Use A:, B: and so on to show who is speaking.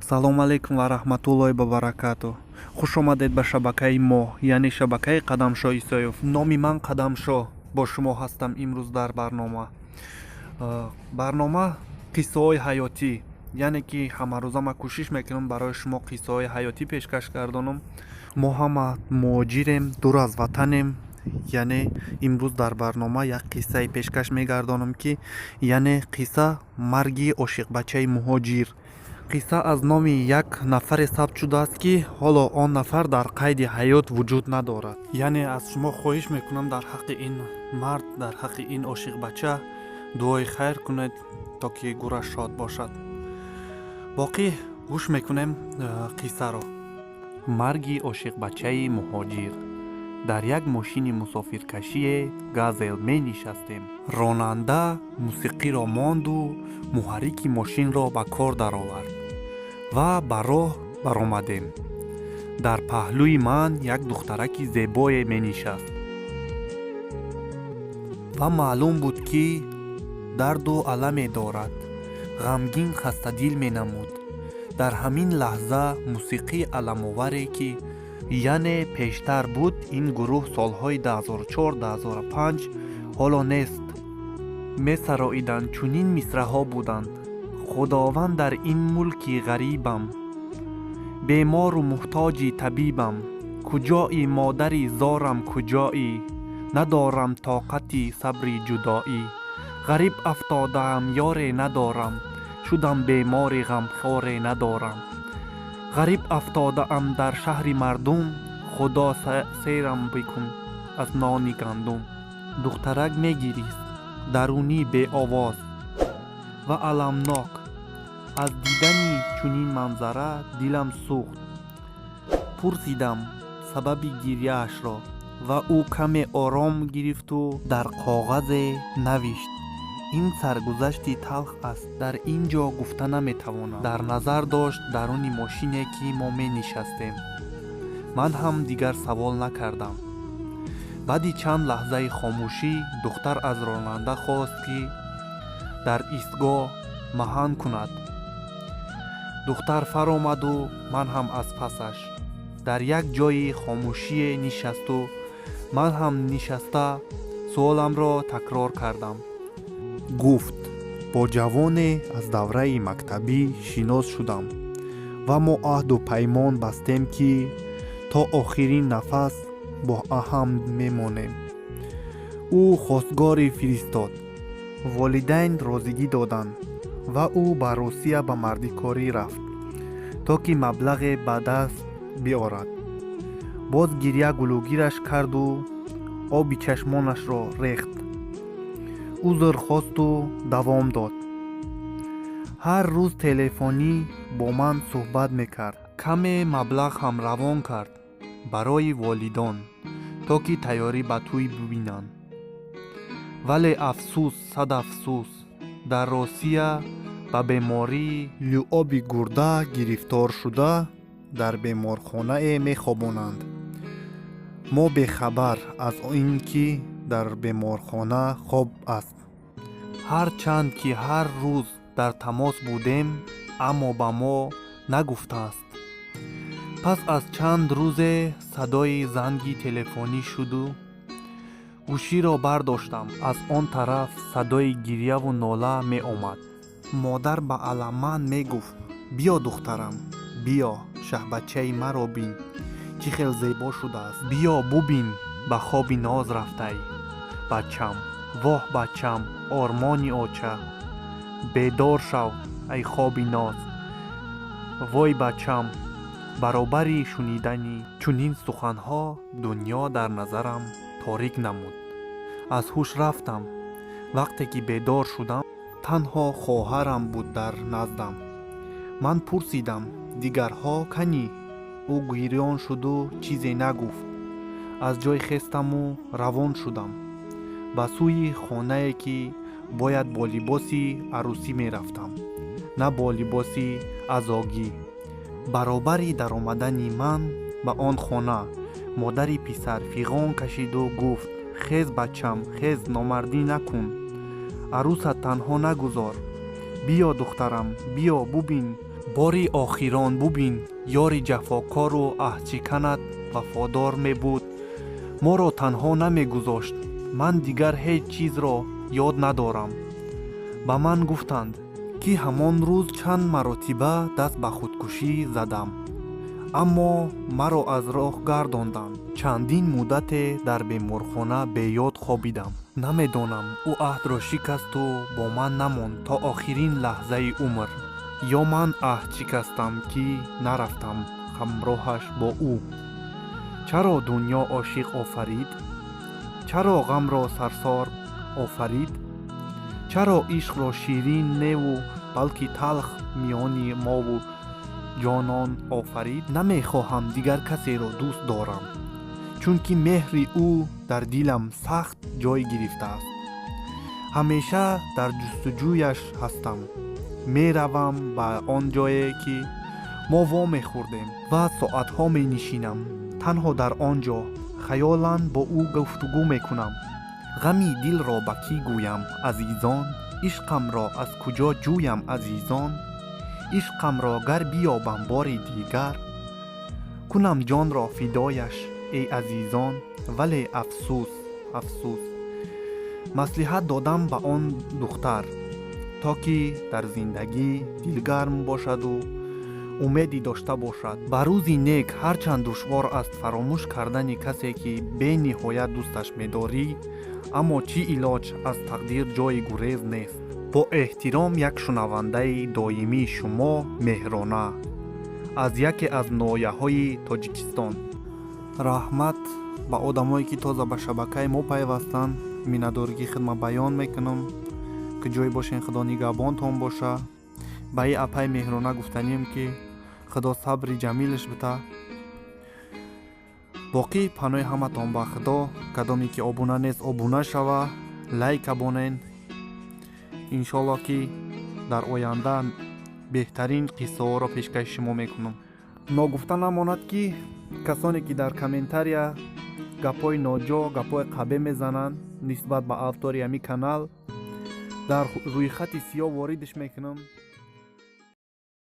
A: салому алейкум ва раҳматуллоҳи ва баракатуҳ. хуш омадед ба шабакаи мо, яъне шабакаи қадамшо исоёв. номи ман қадамшо бо шумо ҳастам. имрӯз дар барнома қиссаҳои ҳаётӣ, яъне ки ҳамарӯза ман кӯшиш мекунам барои шумо қиссаҳои ҳаётӣ пешкаш гардонам. мо ҳама муҳоҷирем, дур аз ватанем. яъне имрӯз дар барнома як қиссаи пешкаш мегардонам ки яъне қисса марги ошиқбачаи муҳоҷир. қисса аз номи як нафаре сабт шудааст ки ҳоло он нафар дар қайди ҳаёт вуҷуд надорад. яъне аз шумо хоҳиш мекунам дар ҳаққи ин мард, дар ҳаққи ин ошиқбача дуои хайр кунед, то ки гураш шод бошад. боқӣ гӯш мекунем қиссаро. марги ошиқбачаи муҳоҷир. дар як мошини мусофиркашие газел менишастем. ронанда мусиқиро монду муҳаррики мошинро ба кор даровард ва ба роҳ баромадем. дар паҳлӯи ман як духтараки зебое менишаст ва маълум буд ки дарду аламе дорад. ғамгин хастадил менамуд. дар ҳамин лаҳза мусиқии аламоваре ки яъне пештар буд ин гурӯҳ солҳои 2004-2005 ҳоло нест, месароиданд. чунин мисраҳо буданд: худованд дар ин мулки ғарибам, бемору муҳтоҷи табибам, куҷои модари зорам, куҷои надорам тоқати сабри ҷудоӣ. ғариб афтодаам, ёре надорам, шудам бемори ғамхоре надорам. ғариб афтодаам дар шаҳри мардум, худо серам бикун аз нони гандум. духтарак мегирист дарунӣ беовоз ва аламнок. аз дидани чунин манзара дилам сӯхт. пурсидам сабаби гирьяашро ва ӯ каме ором гирифту дар коғазе навишт: ин саргузашти талх аст, дар ин ҷо гуфта наметавонам. дар назар дошт даруни мошине ки мо менишастем. ман ҳам дигар савол накардам. баъди чанд лаҳзаи хомӯшӣ духтар аз ронанда хост ки дар истгоҳ маҳан кунад. духтар фаромаду ман ҳам аз пасаш. дар як ҷои хомӯшие нишасту ман ҳам нишаста суоламро такрор кардам. гуфт: бо ҷавоне аз давраи мактабӣ шинос шудам ва мо аҳду паймон бастем ки то охирин нафас бо ҳам мемонем. ӯ хостгорӣ фиристод. волидайн розигӣ доданд ва ӯ ба Русия ба мардикорӣ рафт, то ки маблағе ба даст биорад. боз гирья гулӯгираш карду оби чашмонашро рехт. узр хосту давом дод. ҳар рӯз телефонӣ бо ман суҳбат мекард. каме маблағ ҳам равон кард барои волидон, то ки тайёрӣ ба тӯй бубинанд. вале афсӯс, сад афсӯс, дар Русия ба бемории лӯъоби гурда гирифтор шуда дар беморхонае мехобонанд. мо бехабар аз ин ки дар беморхона хоб аст. ҳар чанд ки ҳар рӯз дар тамос будем, аммо ба мо нагуфтааст. пас аз чанд рӯзе садои занги телефонӣ шуду гӯширо бардоштам. аз он тараф садои гирьяву нола меомад. модар ба аламан мегуфт: биё духтарам, биё, шаҳбачаи маро бин, чӣ хел зебо шудааст. биё бубин, ба хоби ноз рафтай. бачам, воҳ бачам, ормони оча, бедор шав ай хоби ноз. вой бачам. баробари шунидани чунин суханҳо дунё дар назарам торик намуд. аз ҳуш рафтам. вақте ки бедор шудам, танҳо хоҳарам буд дар наздам. ман пурсидам: дигарҳо канӣ? ӯ гирён шуду чизе нагуфт. аз ҷой хестаму равон шудам ба сӯи хонае ки бояд бо либоси арӯсӣ мерафтам, на бо либоси азогӣ. баробари даромадани ман ба он хона модари писар фиғон кашиду гуфт: хез бачам, хез, номардӣ накун, арӯсат танҳо нагузор. биё духтарам, биё бубин, бори охирон бубин ёри ҷафокору аҳдчиканат вафодор мебуд, моро танҳо намегузошт. Ман дигар ҳеҷ чизро ёд надорам. ба ман гуфтанд ки ҳамон рӯз чанд маротиба даст ба худкушӣ задам, аммо маро аз роҳ гардонданд. Чандин муддате дар беморхона беёд хобидам. Намедонам ӯ аҳдро шикасту бо ман намонд то охирин лаҳзаи умр, ё ман аҳд шикастам ки нарафтам ҳамроҳаш бо ӯ. чаро дунё ошиқ офарид? чаро ғамро сарсор офарид? чаро ишқро ширин неву балки талх миёни мову ҷонон офарид? Намехоҳам дигар касеро дӯст дорам, чунки меҳри ӯ дар дилам сахт ҷой гирифтааст. ҳамеша дар ҷустуҷӯяш ҳастам. меравам ба он ҷое ки мо вомехӯрдем ва соатҳо менишинам танҳо дар он ҷо. хаёлан бо ӯ гуфтугӯ мекунам. ғами дилро ба кӣ гӯям азизон? ишқамро аз куҷо ҷӯям азизон? ишқамро гар биёбам бори дигар, кунам ҷонро фидояш эй азизон. вале афсӯс, афсӯс. маслиҳат додам ба он духтар, то ки дар зиндагӣ дилгарм бошаду умеди дошта бошад. ба рӯзи нек ҳарчанд душвор аст фаромӯш кардани касе ки бениҳоят дӯсташ медорӣ, аммо чӣ илоҷ, аз тақдир ҷои гурез нест. бо эҳтиром, як шунавандаи доимии шумо, Меҳрона, аз яке аз ноҳияҳои Тоҷикистон. раҳмат ба одамое ки тоза ба шабакаи мо пайвастанд. миннатдоригӣ хидмат баён мекунам ки ҷой бошен. худо нигаҳбонтон боша. ба и апай Меҳрона гуфтанем ки худо сабри ҷамилаш бита. боқӣ панои ҳаматон ба худо. кадоме ки обуна нест обуна шава, лайк абонен. иншолло ки дар оянда беҳтарин қиссаҳоро пешкаши шумо мекунам. ногуфта намонад ки касоне ки дар комментария гапои ноҷо, гапои қабе мезананд нисбат ба автори ҳамин канал, дар рӯйхати сиёҳ воридаш мекунам.